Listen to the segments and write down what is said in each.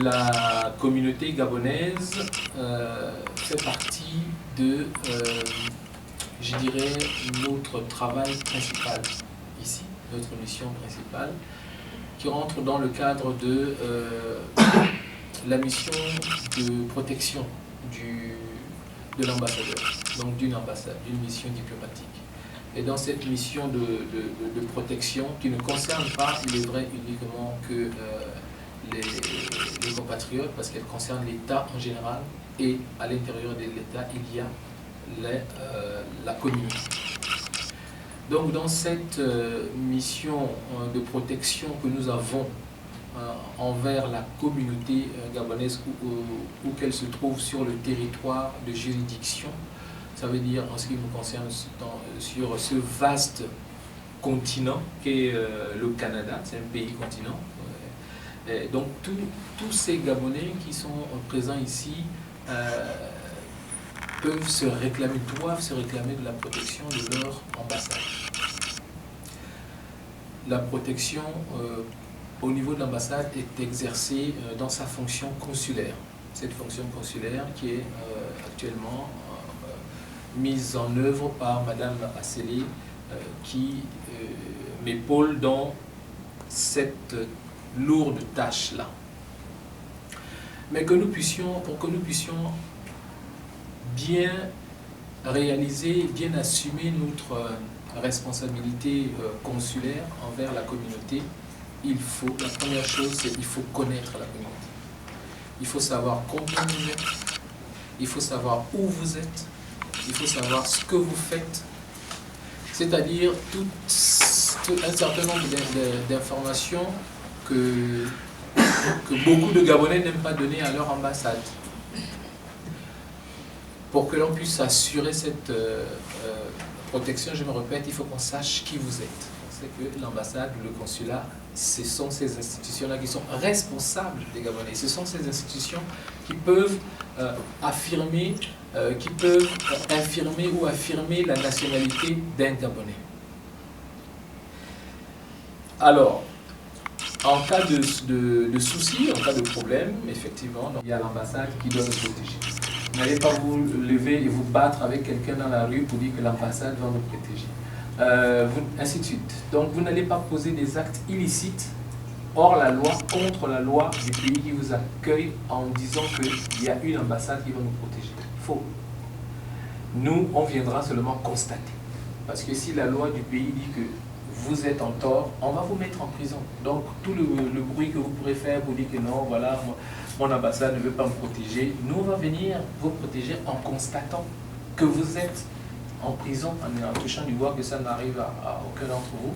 la communauté gabonaise fait partie de, je dirais, notre travail principal ici, notre mission principale, qui rentre dans le cadre de la mission de protection de l'ambassadeur, donc d'une ambassade, d'une mission diplomatique. Et dans cette mission de protection, qui ne concerne pas, il est vrai, uniquement que les compatriotes, parce qu'elle concerne l'État en général, et à l'intérieur de l'État, il y a la communauté. Donc dans cette mission de protection que nous avons envers la communauté gabonaise où qu'elle se trouve sur le territoire de juridiction, ça veut dire en ce qui nous concerne sur ce vaste continent qu'est le Canada, c'est un pays continent. Donc tous ces Gabonais qui sont présents ici peuvent se réclamer, doivent se réclamer de la protection de leur ambassade. La protection au niveau de l'ambassade est exercée dans sa fonction consulaire. Cette fonction consulaire qui est actuellement mise en œuvre par Madame Assélé, qui m'épaule dans cette lourde tâche-là. Mais pour que nous puissions bien réaliser, bien assumer notre responsabilité consulaire envers la communauté, la première chose, c'est qu'il faut connaître la communauté. Il faut savoir combien vous êtes, il faut savoir où vous êtes, il faut savoir ce que vous faites, c'est-à-dire tout un certain nombre d'informations que beaucoup de Gabonais n'aiment pas donner à leur ambassade. Pour que l'on puisse assurer cette protection, je me répète, il faut qu'on sache qui vous êtes. C'est que l'ambassade, le consulat, ce sont ces institutions-là qui sont responsables des Gabonais. Ce sont ces institutions qui peuvent infirmer ou affirmer la nationalité d'un Gabonais. Alors, en cas de souci, en cas de problème, effectivement, donc, il y a l'ambassade qui doit nous protéger. N'allez pas vous lever et vous battre avec quelqu'un dans la rue pour dire que l'ambassade va nous protéger. Ainsi de suite. Donc vous n'allez pas poser des actes illicites hors la loi, contre la loi du pays qui vous accueille en disant qu'il y a une ambassade qui va nous protéger. Faux. Nous, on viendra seulement constater. Parce que si la loi du pays dit que vous êtes en tort, on va vous mettre en prison. Donc tout le bruit que vous pourrez faire pour dire que non, voilà, mon ambassade ne veut pas me protéger, nous on va venir vous protéger en constatant que vous êtes en prison, en touchant du doigt que ça n'arrive à aucun d'entre vous.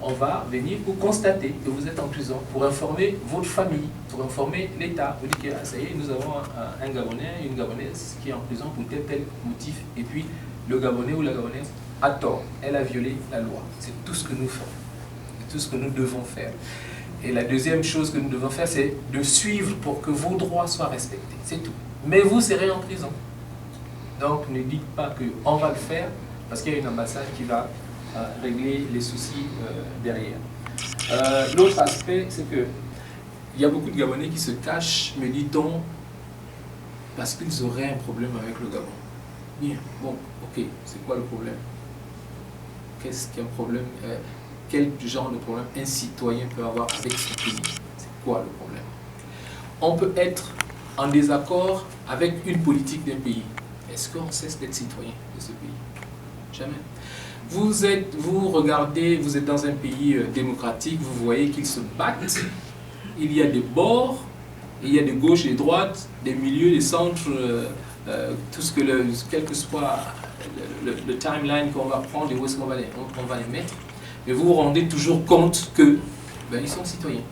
On va venir pour constater que vous êtes en prison, pour informer votre famille, pour informer l'État, pour dire que ah, ça y est, nous avons un Gabonais, une Gabonaise qui est en prison pour tel motif, et puis le Gabonais ou la Gabonaise a tort, elle a violé la loi. C'est tout ce que nous faisons, c'est tout ce que nous devons faire. Et la deuxième chose que nous devons faire, c'est de suivre pour que vos droits soient respectés, c'est tout. Mais vous serez en prison. Donc ne dites pas qu'on va le faire parce qu'il y a une ambassade qui va régler les soucis derrière. L'autre aspect, c'est qu'il y a beaucoup de Gabonais qui se cachent, me dit-on, parce qu'ils auraient un problème avec le Gabon. Bien, bon, ok, c'est quoi le problème? Qu'est-ce qu'il y a un problème? Quel genre de problème un citoyen peut avoir avec son pays? C'est quoi le problème? On peut être en désaccord avec une politique d'un pays. Est-ce qu'on cesse d'être citoyen de ce pays? Jamais. Vous regardez, vous êtes dans un pays démocratique, vous voyez qu'ils se battent, il y a des bords, il y a des gauches et des droites, des milieux, des centres, tout ce que quel que soit le timeline qu'on va prendre et où est-ce qu'on va les mettre, mais vous vous rendez toujours compte que ils sont citoyens.